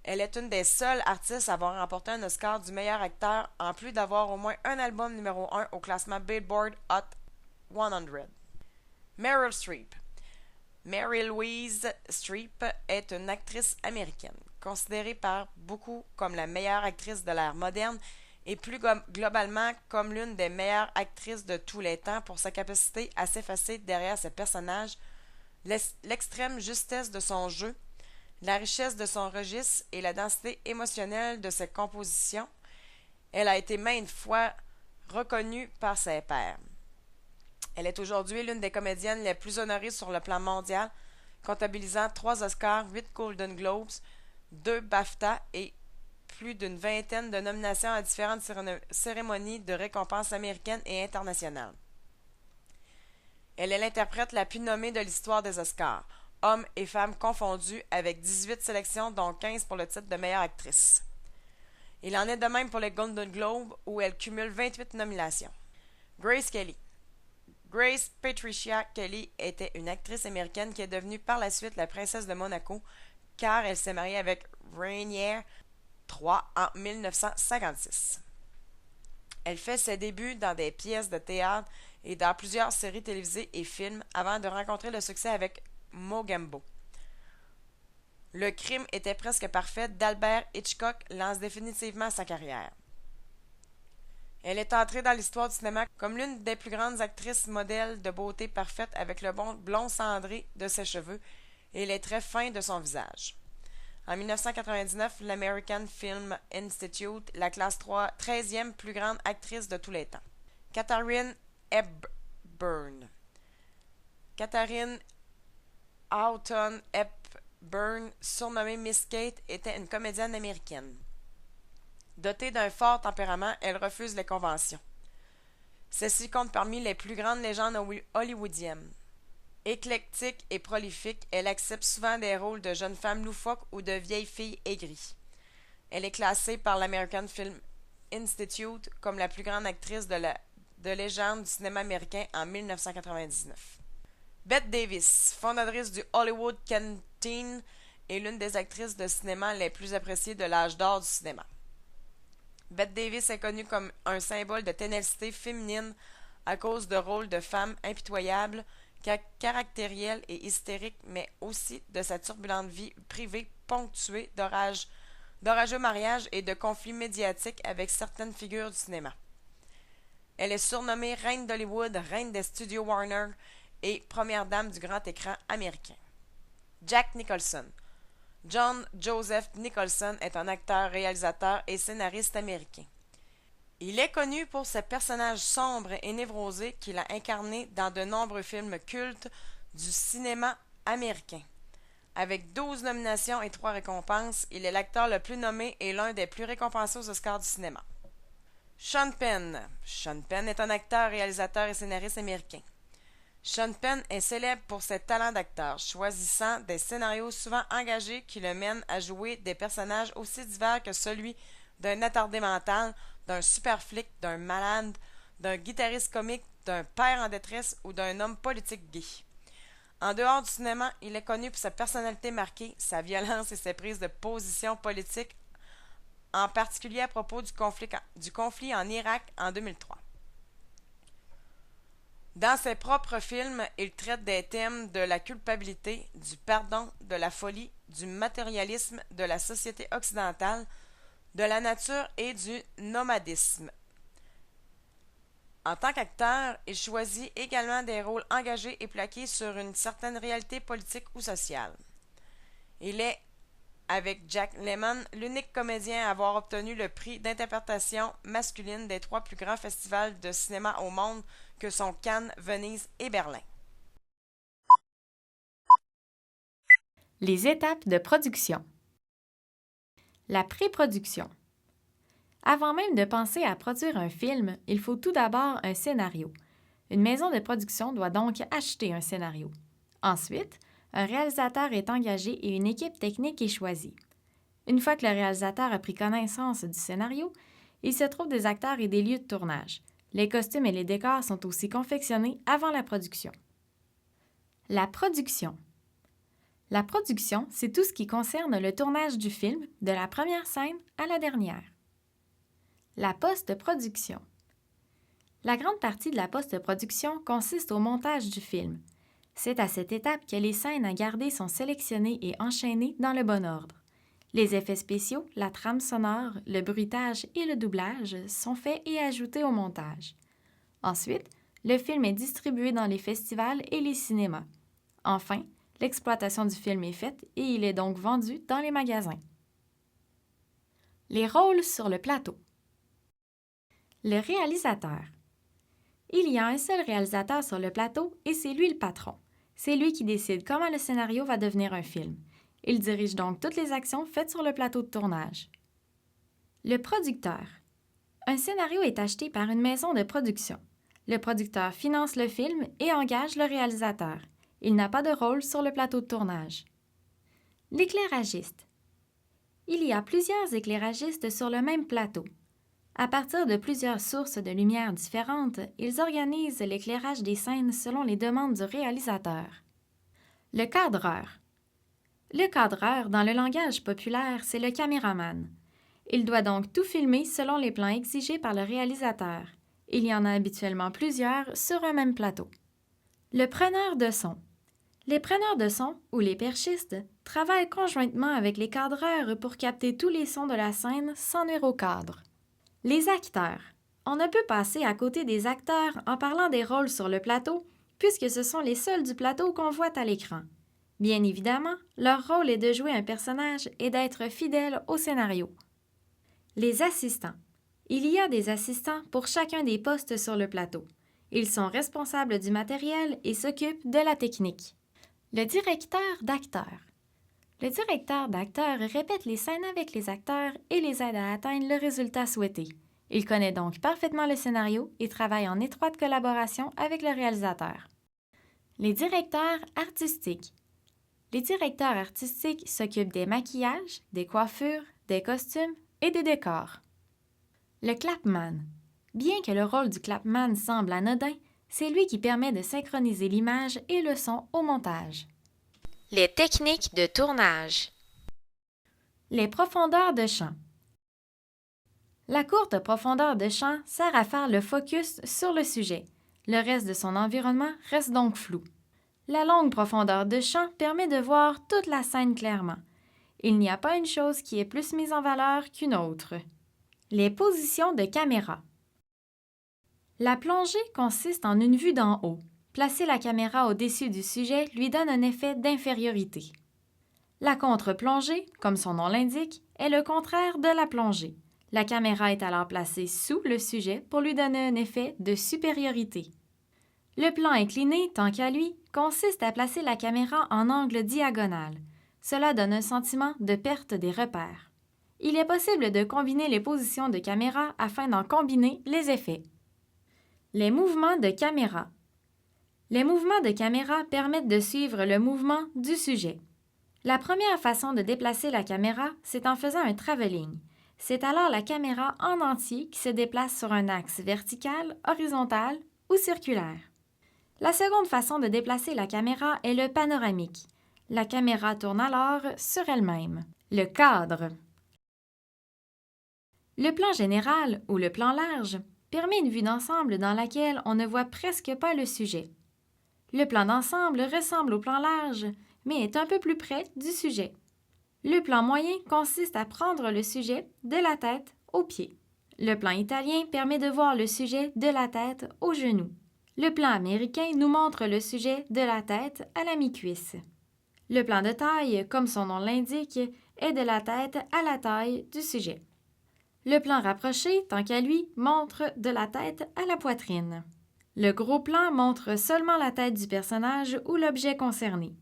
Elle est une des seules artistes à avoir remporté un Oscar du meilleur acteur, en plus d'avoir au moins un album numéro 1 au classement Billboard Hot 100. Meryl Streep. Mary Louise Streep est une actrice américaine, considérée par beaucoup comme la meilleure actrice de l'ère moderne et plus globalement comme l'une des meilleures actrices de tous les temps pour sa capacité à s'effacer derrière ses personnages, l'extrême justesse de son jeu, la richesse de son registre et la densité émotionnelle de ses compositions. Elle a été maintes fois reconnue par ses pairs. Elle est aujourd'hui l'une des comédiennes les plus honorées sur le plan mondial, comptabilisant 3 Oscars, 8 Golden Globes, 2 BAFTA et plus d'une vingtaine de nominations à différentes cérémonies de récompenses américaines et internationales. Elle est l'interprète la plus nommée de l'histoire des Oscars, hommes et femmes confondus, avec 18 sélections, dont 15 pour le titre de meilleure actrice. Il en est de même pour les Golden Globes, où elle cumule 28 nominations. Grace Kelly. Grace Patricia Kelly était une actrice américaine qui est devenue par la suite la princesse de Monaco, car elle s'est mariée avec Rainier III en 1956. Elle fait ses débuts dans des pièces de théâtre et dans plusieurs séries télévisées et films avant de rencontrer le succès avec Mogambo. Le crime était presque parfait d'Albert Hitchcock lance définitivement sa carrière. Elle est entrée dans l'histoire du cinéma comme l'une des plus grandes actrices modèles de beauté parfaite avec le blond cendré de ses cheveux et les traits fins de son visage. En 1999, l'American Film Institute la classe 13e plus grande actrice de tous les temps. Katharine Hepburn. Katharine Houghton Hepburn, surnommée Miss Kate, était une comédienne américaine. Dotée d'un fort tempérament, elle refuse les conventions. Celle-ci compte parmi les plus grandes légendes hollywoodiennes. Éclectique et prolifique, elle accepte souvent des rôles de jeunes femmes loufoques ou de vieilles filles aigries. Elle est classée par l'American Film Institute comme la plus grande actrice de légende du cinéma américain en 1999. Bette Davis, fondatrice du Hollywood Canteen, est l'une des actrices de cinéma les plus appréciées de l'âge d'or du cinéma. Bette Davis est connue comme un symbole de ténacité féminine à cause de rôles de femmes impitoyables, caractérielle et hystérique, mais aussi de sa turbulente vie privée ponctuée d'orages d'orageux mariages et de conflits médiatiques avec certaines figures du cinéma. Elle est surnommée Reine d'Hollywood, Reine des studios Warner et Première dame du grand écran américain. Jack Nicholson. John Joseph Nicholson est un acteur, réalisateur et scénariste américain. Il est connu pour ses personnages sombres et névrosés qu'il a incarnés dans de nombreux films cultes du cinéma américain. Avec 12 nominations et 3 récompenses, il est l'acteur le plus nommé et l'un des plus récompensés aux Oscars du cinéma. Sean Penn. Sean Penn est un acteur, réalisateur et scénariste américain. Sean Penn est célèbre pour ses talents d'acteur, choisissant des scénarios souvent engagés qui le mènent à jouer des personnages aussi divers que celui d'un attardé mental, d'un super flic, d'un malade, d'un guitariste comique, d'un père en détresse ou d'un homme politique gay. En dehors du cinéma, il est connu pour sa personnalité marquée, sa violence et ses prises de position politique, en particulier à propos du conflit en Irak en 2003. Dans ses propres films, il traite des thèmes de la culpabilité, du pardon, de la folie, du matérialisme, de la société occidentale, de la nature et du nomadisme. En tant qu'acteur, il choisit également des rôles engagés et plaqués sur une certaine réalité politique ou sociale. Il est, avec Jack Lemmon, l'unique comédien à avoir obtenu le prix d'interprétation masculine des 3 plus grands festivals de cinéma au monde que sont Cannes, Venise et Berlin. Les étapes de production. La pré-production. Avant même de penser à produire un film, il faut tout d'abord un scénario. Une maison de production doit donc acheter un scénario. Ensuite, un réalisateur est engagé et une équipe technique est choisie. Une fois que le réalisateur a pris connaissance du scénario, il se trouve des acteurs et des lieux de tournage. Les costumes et les décors sont aussi confectionnés avant la production. La production. La production, c'est tout ce qui concerne le tournage du film, de la première scène à la dernière. La post-production. La grande partie de la post-production consiste au montage du film. C'est à cette étape que les scènes à garder sont sélectionnées et enchaînées dans le bon ordre. Les effets spéciaux, la trame sonore, le bruitage et le doublage sont faits et ajoutés au montage. Ensuite, le film est distribué dans les festivals et les cinémas. Enfin, l'exploitation du film est faite et il est donc vendu dans les magasins. Les rôles sur le plateau. Le réalisateur. Il y a un seul réalisateur sur le plateau et c'est lui le patron. C'est lui qui décide comment le scénario va devenir un film. Il dirige donc toutes les actions faites sur le plateau de tournage. Le producteur. Un scénario est acheté par une maison de production. Le producteur finance le film et engage le réalisateur. Il n'a pas de rôle sur le plateau de tournage. L'éclairagiste. Il y a plusieurs éclairagistes sur le même plateau. À partir de plusieurs sources de lumière différentes, ils organisent l'éclairage des scènes selon les demandes du réalisateur. Le cadreur. Le cadreur, dans le langage populaire, c'est le caméraman. Il doit donc tout filmer selon les plans exigés par le réalisateur. Il y en a habituellement plusieurs sur un même plateau. Le preneur de son. Les preneurs de son, ou les perchistes, travaillent conjointement avec les cadreurs pour capter tous les sons de la scène sans nuire au cadre. Les acteurs. On ne peut passer à côté des acteurs en parlant des rôles sur le plateau, puisque ce sont les seuls du plateau qu'on voit à l'écran. Bien évidemment, leur rôle est de jouer un personnage et d'être fidèle au scénario. Les assistants. Il y a des assistants pour chacun des postes sur le plateau. Ils sont responsables du matériel et s'occupent de la technique. Le directeur d'acteurs. Le directeur d'acteurs répète les scènes avec les acteurs et les aide à atteindre le résultat souhaité. Il connaît donc parfaitement le scénario et travaille en étroite collaboration avec le réalisateur. Les directeurs artistiques. Les directeurs artistiques s'occupent des maquillages, des coiffures, des costumes et des décors. Le clapman. Bien que le rôle du clapman semble anodin, c'est lui qui permet de synchroniser l'image et le son au montage. Les techniques de tournage. Les profondeurs de champ. La courte profondeur de champ sert à faire le focus sur le sujet. Le reste de son environnement reste donc flou. La longue profondeur de champ permet de voir toute la scène clairement. Il n'y a pas une chose qui est plus mise en valeur qu'une autre. Les positions de caméra. La plongée consiste en une vue d'en haut. Placer la caméra au-dessus du sujet lui donne un effet d'infériorité. La contre-plongée, comme son nom l'indique, est le contraire de la plongée. La caméra est alors placée sous le sujet pour lui donner un effet de supériorité. Le plan incliné, tant qu'à lui, consiste à placer la caméra en angle diagonal. Cela donne un sentiment de perte des repères. Il est possible de combiner les positions de caméra afin d'en combiner les effets. Les mouvements de caméra. Les mouvements de caméra permettent de suivre le mouvement du sujet. La première façon de déplacer la caméra, c'est en faisant un travelling. C'est alors la caméra en entier qui se déplace sur un axe vertical, horizontal ou circulaire. La seconde façon de déplacer la caméra est le panoramique. La caméra tourne alors sur elle-même. Le cadre. Le plan général ou le plan large permet une vue d'ensemble dans laquelle on ne voit presque pas le sujet. Le plan d'ensemble ressemble au plan large, mais est un peu plus près du sujet. Le plan moyen consiste à prendre le sujet de la tête aux pieds. Le plan italien permet de voir le sujet de la tête aux genoux. Le plan américain nous montre le sujet de la tête à la mi-cuisse. Le plan de taille, comme son nom l'indique, est de la tête à la taille du sujet. Le plan rapproché, tant qu'à lui, montre de la tête à la poitrine. Le gros plan montre seulement la tête du personnage ou l'objet concerné.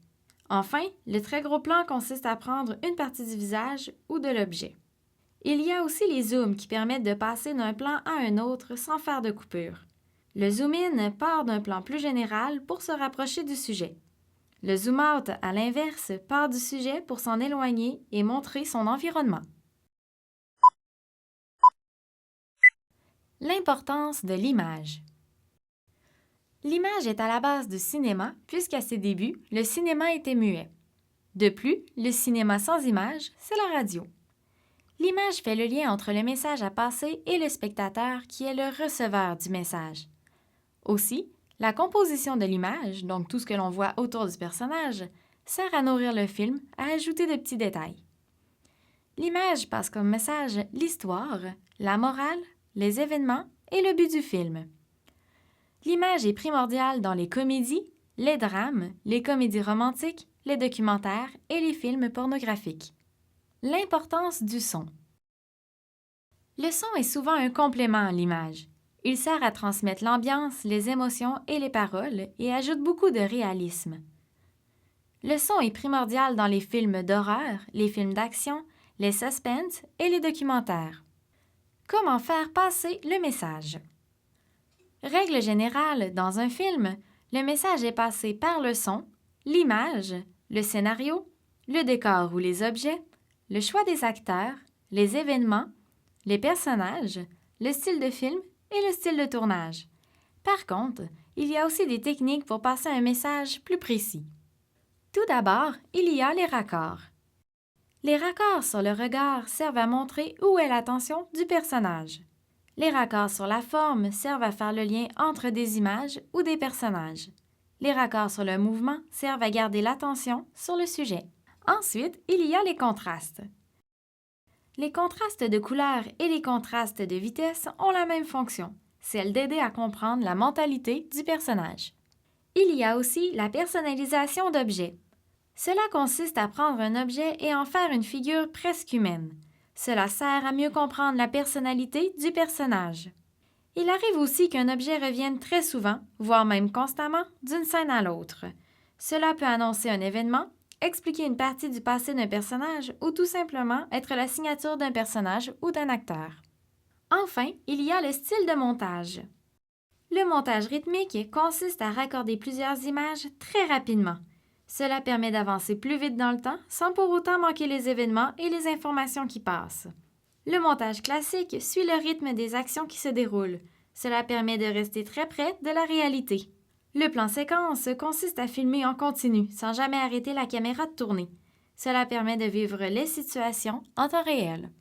Enfin, le très gros plan consiste à prendre une partie du visage ou de l'objet. Il y a aussi les zooms qui permettent de passer d'un plan à un autre sans faire de coupure. Le zoom-in part d'un plan plus général pour se rapprocher du sujet. Le zoom-out, à l'inverse, part du sujet pour s'en éloigner et montrer son environnement. L'importance de l'image. L'image est à la base du cinéma puisqu'à ses débuts, le cinéma était muet. De plus, le cinéma sans image, c'est la radio. L'image fait le lien entre le message à passer et le spectateur qui est le receveur du message. Aussi, la composition de l'image, donc tout ce que l'on voit autour du personnage, sert à nourrir le film, à ajouter de petits détails. L'image passe comme message l'histoire, la morale, les événements et le but du film. L'image est primordiale dans les comédies, les drames, les comédies romantiques, les documentaires et les films pornographiques. L'importance du son. Le son est souvent un complément à l'image. Il sert à transmettre l'ambiance, les émotions et les paroles et ajoute beaucoup de réalisme. Le son est primordial dans les films d'horreur, les films d'action, les suspens et les documentaires. Comment faire passer le message? Règle générale, dans un film, le message est passé par le son, l'image, le scénario, le décor ou les objets, le choix des acteurs, les événements, les personnages, le style de film et le style de tournage. Par contre, il y a aussi des techniques pour passer un message plus précis. Tout d'abord, il y a les raccords. Les raccords sur le regard servent à montrer où est l'attention du personnage. Les raccords sur la forme servent à faire le lien entre des images ou des personnages. Les raccords sur le mouvement servent à garder l'attention sur le sujet. Ensuite, il y a les contrastes. Les contrastes de couleurs et les contrastes de vitesse ont la même fonction, celle d'aider à comprendre la mentalité du personnage. Il y a aussi la personnalisation d'objets. Cela consiste à prendre un objet et en faire une figure presque humaine. Cela sert à mieux comprendre la personnalité du personnage. Il arrive aussi qu'un objet revienne très souvent, voire même constamment, d'une scène à l'autre. Cela peut annoncer un événement, expliquer une partie du passé d'un personnage ou tout simplement être la signature d'un personnage ou d'un acteur. Enfin, il y a le style de montage. Le montage rythmique consiste à raccorder plusieurs images très rapidement. Cela permet d'avancer plus vite dans le temps sans pour autant manquer les événements et les informations qui passent. Le montage classique suit le rythme des actions qui se déroulent. Cela permet de rester très près de la réalité. Le plan séquence consiste à filmer en continu sans jamais arrêter la caméra de tourner. Cela permet de vivre les situations en temps réel.